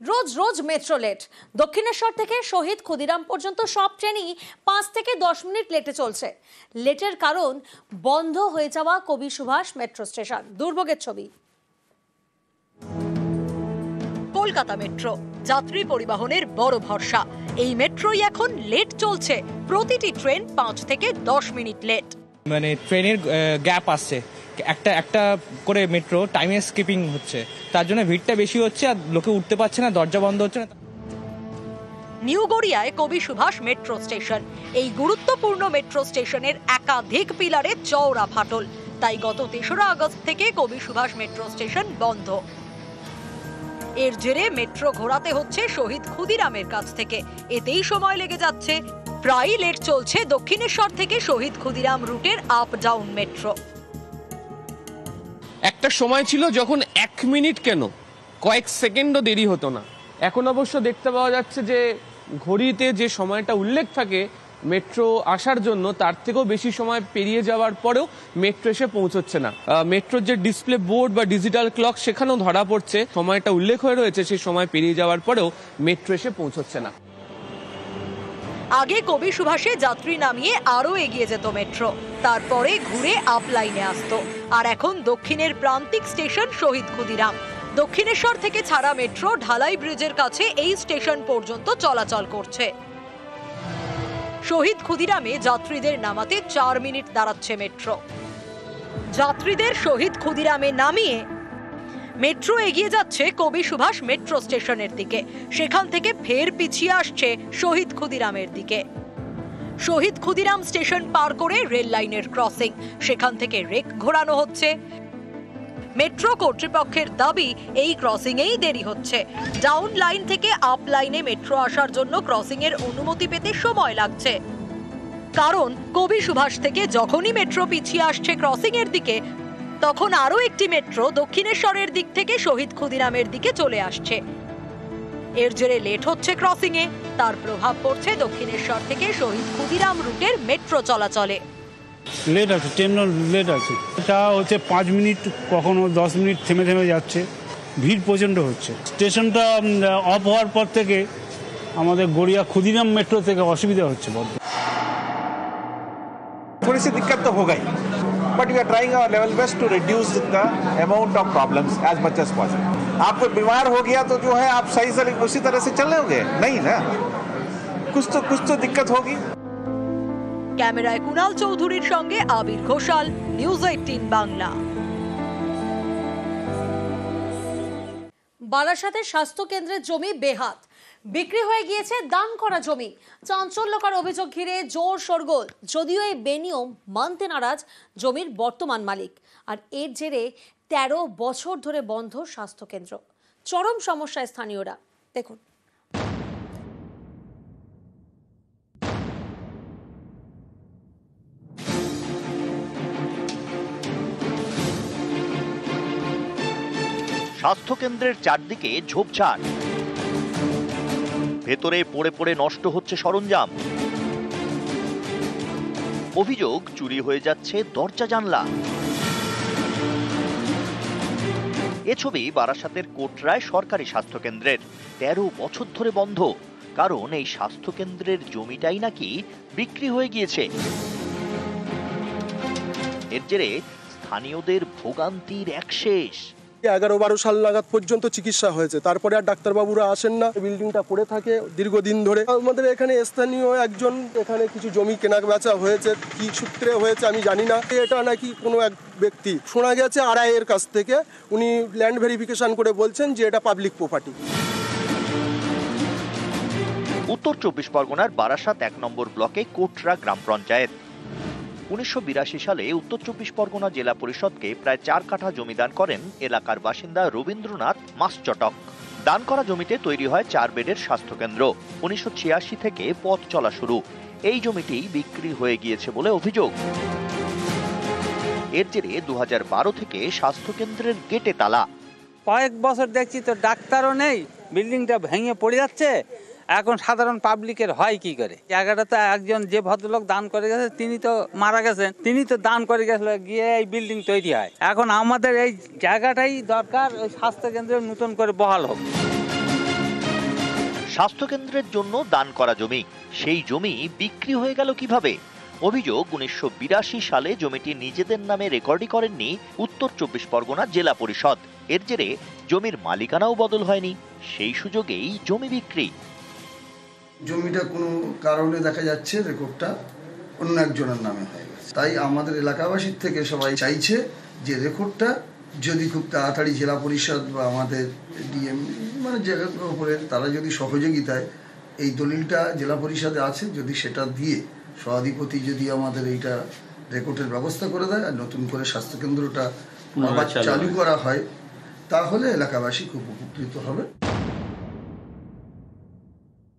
রোজ রোজ metro late. Dakshineswar থেকে শহীদ ক্ষুদিরাম পর্যন্ত সব ট্রেনই 5 থেকে 10 মিনিট লেটে চলছে। লেটের কারণ বন্ধ হয়ে যাওয়া কবি সুভাষ মেট্রো স্টেশন। দুর্ভোগের ছবি। কলকাতা মেট্রো যাত্রী পরিবহনের বড় ভরসা। এই মেট্রোই এখন লেট চলছে। প্রতিটি ট্রেন 5 থেকে 10 মিনিট লেট। মানে ট্রেনের গ্যাপ আসছে, একটা করে মেট্রো টাইমে স্কিপিং হচ্ছে, তার জন্য ভিড়টা বেশি হচ্ছে আর লোকে উঠতে পারছে না, দরজা বন্ধ হচ্ছে না। নিউ গড়িয়ায় কবি সুভাষ মেট্রো স্টেশন। এই গুরুত্বপূর্ণ মেট্রো স্টেশনের একাধিক পিলারে চওড়া ফাটল, তাই গত 3রা আগস্ট থেকে কবি সুভাষ মেট্রো স্টেশন বন্ধ। এর জেরে মেট্রো ঘোরাতে হচ্ছে শহীদ ক্ষুদিরামের কাছ থেকে, এতেই সময় লেগে যাচ্ছে। প্রায়ই লেট চলছে দক্ষিণেশ্বর থেকে শহীদ ক্ষুদিরাম রুটের আপ ডাউন মেট্রো। একটা সময় ছিল যখন 1 মিনিট কেন কয়েক সেকেন্ডও দেরি হতো না। এখন অবশ্য দেখতে পাওয়া যাচ্ছে যে ঘড়িতে যে সময়টা উল্লেখ থাকে মেট্রো আসার জন্য, তার থেকেও বেশি সময় পেরিয়ে যাওয়ার পরেও মেট্রো এসে পৌঁছচ্ছে না। মেট্রোর যে ডিসপ্লে বোর্ড বা ডিজিটাল ক্লক সেখানেও ধরা পড়ছে সময়টা উল্লেখ হয়ে রয়েছে, সেই সময় পেরিয়ে যাওয়ার পরেও মেট্রো এসে পৌঁছচ্ছে না। আগে কবি সুভাষে যাত্রী নামিয়ে আরো এগিয়ে যেত মেট্রো, তারপরে ঘুরে আপ লাইনে আসতো। আর এখন দক্ষিণের প্রান্তিক স্টেশন শহীদ ক্ষুদিরাম। দক্ষিণেশ্বর থেকে ছাড়া মেট্রো ঢালাই ব্রিজের কাছে এই স্টেশন পর্যন্ত চলাচল করছে। শহীদ ক্ষুদিরামে যাত্রীদের নামাতে 4 মিনিট দাঁড়াচ্ছে মেট্রো। যাত্রীদের শহীদ ক্ষুদিরামে নামিয়ে মেট্রো এগিয়ে যাচ্ছে কবি সুভাষ মেট্রো স্টেশনের দিকে, সেখান থেকে ফের পিছিয়ে আসছে শহীদ ক্ষুদিরামের দিকে। শহীদ ক্ষুদিরাম স্টেশন পার করে রেল লাইনের ক্রসিং, সেখান থেকে রেক ঘোরানো হচ্ছে। মেট্রো কর্তৃপক্ষের দাবি এই ক্রসিং এই দেরি হচ্ছে। ডাউন লাইন থেকে আপ লাইনে মেট্রো আসার জন্য ক্রসিং এর অনুমতি পেতে সময় লাগছে। কারণ কবি সুভাষ থেকে যখনই মেট্রো পিছিয়ে আসছে ক্রসিং এর দিকে, তখন আরো একটি মেট্রো দক্ষিণেশ্বরের দিক থেকে শহীদ ক্ষুদিরামের দিকে চলে আসছে। এর জেরে লেট হচ্ছে ক্রসিং এ, তার প্রভাব পড়ছে দক্ষিণেশ্বর থেকে শহীদ ক্ষুদিরাম রুটের মেট্রো চলাচলে। লেট আছে, ট্রেন লেট আছে। এটা হচ্ছে 5 মিনিট, কখনো 10 মিনিট থেমে থেমে যাচ্ছে। ভিড় প্রচণ্ড হচ্ছে। স্টেশনটা অফ হওয়ার পর থেকে আমাদের গড়িয়া ক্ষুদিরাম মেট্রো থেকে অসুবিধা হচ্ছে বড্ড। थोड़ी सी दिक्कत तो होगा ही, but we are trying our level best to reduce the amount of problems as much as possible. आप कोई बीमार हो गया तो जो है आप सही से उसी तरह से चल रहे नहीं ना, कुछ तो दिक्कत होगी। ক্যামেরায় কুনাল চৌধুরীর সঙ্গে আবির ঘোষাল, নিউজ 18 বাংলা। বারাসাতের স্বাস্থ্য কেন্দ্রের জমি বেহাত, বিক্রি হয়ে গিয়েছে দান করা জমি। চাঞ্চল্যকর অভিযোগ ঘিরে জোর শোরগোল। যদিও এই বেনিয়ম মানতে নারাজ জমির বর্তমান মালিক, আর এর জেরে 13 বছর ধরে বন্ধ স্বাস্থ্যকেন্দ্র। চরম সমস্যায় স্থানীয়রা। দেখুন। স্বাস্থ্যকেন্দ্রের চারদিকে ঝোপঝাড়, ভেতরে পড়ে পড়ে নষ্ট হচ্ছে সরঞ্জাম। অভিযোগ চুরি হয়ে যাচ্ছে দরজা জানলা। এ ছবি বারাসাতের কোটরায় সরকারি স্বাস্থ্যকেন্দ্রের। 13 বছর ধরে বন্ধ, কারণ এই স্বাস্থ্যকেন্দ্রের জমিটাই নাকি বিক্রি হয়ে গিয়েছে। এর জেরে স্থানীয়দের ভোগান্তির একশেষ। 11-12 সাল নাগাদ পর্যন্ত চিকিৎসা হয়েছে, তারপরে আর ডাক্তারবাবুরা আসেন না। বিল্ডিংটা পড়ে থাকে দীর্ঘদিন ধরে। আমাদের এখানে স্থানীয় একজন এখানে কিছু জমি কেনা বেচা হয়েছে, কি সূত্রে হয়েছে আমি জানি না। এটা নাকি কোনো এক ব্যক্তি, শোনা গেছে আড়াইয়ের কাছ থেকে, উনি ল্যান্ড ভেরিফিকেশন করে বলছেন যে এটা পাবলিক প্রপার্টি। উত্তর 24 পরগনার বারাসাত 1 নম্বর ব্লকে কোটরা গ্রাম পঞ্চায়েত। 1982 সালে উত্তর 24 পরগনা জেলা পরিষদকে প্রায় 4 কাঠা জমি দান করেন এলাকার বাসিন্দা রবীন্দ্রনাথ মাসচটক। দান করা জমিতে তৈরি হয় 4 বেডের স্বাস্থ্যকেন্দ্র। 1986 থেকে পথ চলা শুরু। এই জমিটি বিক্রি হয়ে গিয়েছে বলে অভিযোগ। এর জেরে 2012 থেকে স্বাস্থ্যকেন্দ্রের গেটে তালা। কয়েক বছর দেখছি তো ডাক্তারও নেই, বিল্ডিংটা ভেঙে পড়ে যাচ্ছে। এখন সাধারণ পাবলিকের হয় কি করে? জায়গাটা তো একজন যে ভদ্রলোক দান করে গেছে তিনি তো মারা গেছেন, তিনি তো দান করে গেছিল, গিয়ে এই বিল্ডিং তৈরি হয়। এখন আমাদের এই জায়গাটাই দরকার, ওই স্বাস্থ্যকেন্দ্র নতুন করে বহাল হোক। স্বাস্থ্যকেন্দ্রের জন্য দান করা জমি, সেই জমি বিক্রি হয়ে গেল কিভাবে? অভিযোগ, 1982 সালে জমিটি নিজেদের নামে রেকর্ডই করেননি উত্তর 24 পরগনা জেলা পরিষদ। এর জেরে জমির মালিকানাও বদল হয়নি, সেই সুযোগেই জমি বিক্রি। জমিটা কোনো কারণে দেখা যাচ্ছে রেকর্ডটা অন্য একজনের নামে হয়ে গেছে, তাই আমাদের এলাকাবাসীর থেকে সবাই চাইছে যে রেকর্ডটা যদি খুব তাড়াতাড়ি জেলা পরিষদ বা আমাদের ডিএম মানে জায়গার উপরে তারা যদি সহযোগিতায় এই দলিলটা জেলা পরিষদে আছে যদি সেটা দিয়ে সভাধিপতি যদি আমাদের এইটা রেকর্ডের ব্যবস্থা করে দেয় আর নতুন করে স্বাস্থ্যকেন্দ্রটা আবার চালু করা হয় তাহলে এলাকাবাসী খুব উপকৃত হবে।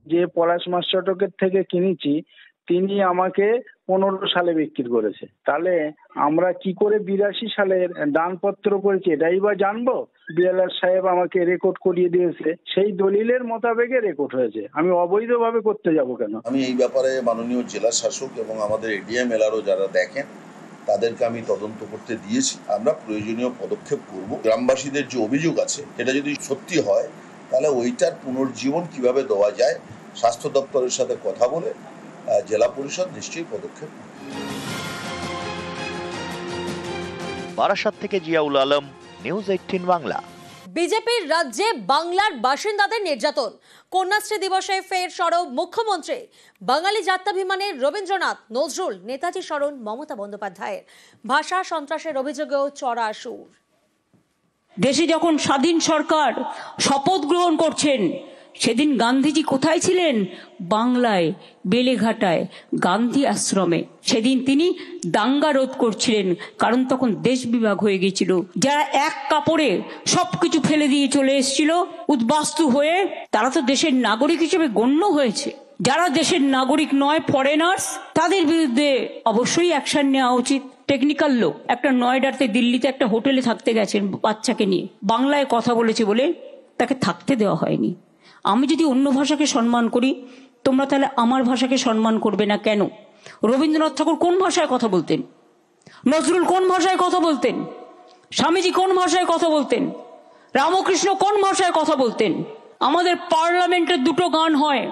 যে পলাশ মাস্টারটকের থেকে কিনেছি তিনি আমাকে 15 সালে বিক্রি করেছে, তাহলে আমরা কি করে 82 সালের দানপত্র করেছি এটাই বা জানবো? বিএলআর সাহেব আমাকে রেকর্ড করিয়ে দিয়েছে, সেই দলিলের মোতাবেকে রেকর্ড হয়েছে, আমি অবৈধভাবে করতে যাব কেন? আমি এই ব্যাপারে মাননীয় জেলা শাসক এবং আমাদের এডিএম এলআরও যারা দেখেন তাদেরকে আমি তদন্ত করতে দিয়েছি। আমরা প্রয়োজনীয় পদক্ষেপ করব। গ্রামবাসীদের যে অভিযোগ আছে সেটা যদি সত্যি হয় তাহলে ওইটার পুনর্জীবন কিভাবে দেওয়া যায় স্বাস্থ্য দপ্তরের সাথে কথা বলে জেলা পরিষদ নিশ্চয়ই পদক্ষেপ নেবে। বারাসাত থেকে জিয়াউল আলম, নিউজ 18 বাংলা। বিজেপির রাজ্যে বাংলার বাসিন্দাদের নির্যাতন, কন্যাশ্রী দিবসে ফের সরব মুখ্যমন্ত্রী। বাঙালি জাত্যাভিমানের রবীন্দ্রনাথ, নজরুল, নেতাজি স্মরণ মমতা বন্দ্যোপাধ্যায়ের। ভাষা সন্ত্রাসের অভিযোগেও চড়া সুর। দেশে যখন স্বাধীন সরকার শপথ গ্রহণ করছেন সেদিন গান্ধীজি কোথায় ছিলেন? বাংলায়, বেলেঘাটায়, গান্ধী আশ্রমে। সেদিন তিনি দাঙ্গা রোধ করছিলেন, কারণ তখন দেশ বিভাগ হয়ে গেছিল। যারা এক কাপড়ে সবকিছু ফেলে দিয়ে চলে এসেছিল উদ্বাস্তু হয়ে, তারা তো দেশের নাগরিক হিসেবে গণ্য হয়েছে। যারা দেশের নাগরিক নয়, ফরেনার্স, তাদের বিরুদ্ধে অবশ্যই অ্যাকশন নেওয়া উচিত। টেকনিক্যাল লোক একটা নয়ডাতে, দিল্লিতে একটা হোটেলে থাকতে গেছেন বাচ্চাকে নিয়ে, বাংলায় কথা বলেছে বলে তাকে থাকতে দেওয়া হয়নি। আমি যদি অন্য ভাষাকে সম্মান করি, তোমরা তাহলে আমার ভাষাকে সম্মান করবে না কেন? রবীন্দ্রনাথ ঠাকুর কোন ভাষায় কথা বলতেন? নজরুল কোন ভাষায় কথা বলতেন? স্বামীজি কোন ভাষায় কথা বলতেন? রামকৃষ্ণ কোন ভাষায় কথা বলতেন? আমাদের পার্লামেন্টের দুটো গান হয়,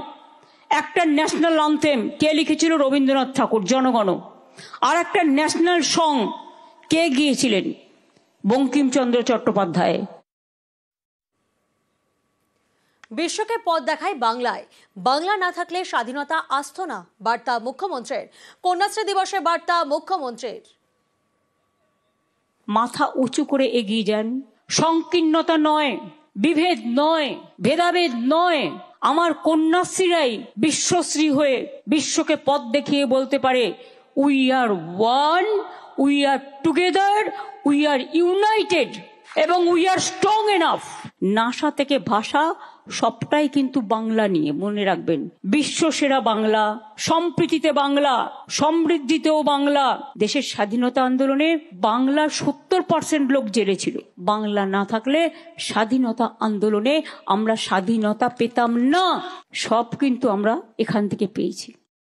একটা ন্যাশনাল অ্যান্থেম কে লিখেছিল? রবীন্দ্রনাথ ঠাকুর, জনগণ। আর একটা ন্যাশনাল সং কে গিয়েছিলেন? বঙ্কিমচন্দ্র চট্টোপাধ্যায়। বিশ্বকে পথ দেখায় বাংলায়, বাংলা না থাকলে স্বাধীনতা আসত না, বার্তা মুখ্যমন্ত্রীর। কন্যাশ্রী দিবসে বার্তা মুখ্যমন্ত্রীর। মাথা উঁচু করে এগিয়ে যান, সংকীর্ণতা নয়, বিভেদ নয়, ভেদাভেদ নয়। আমার কন্যাশ্রীরাই বিশ্বশ্রী হয়ে বিশ্বকে পথ দেখিয়ে বলতে পারে, we are one, we are together, we are united এবং we are strong enough. NASA থেকে ভাষা সবটাই কিন্তু বাংলা নিয়ে, মনে রাখবেন। বিশ্ব সেরা বাংলা, সম্প্রীতিতে বাংলা, সমৃদ্ধিতেও বাংলা। দেশের স্বাধীনতা আন্দোলনে বাংলার 70% লোক জেলে ছিল। বাংলা না থাকলে স্বাধীনতা আন্দোলনে আমরা স্বাধীনতা পেতাম না। সব কিন্তু আমরা এখান থেকে পেয়েছি।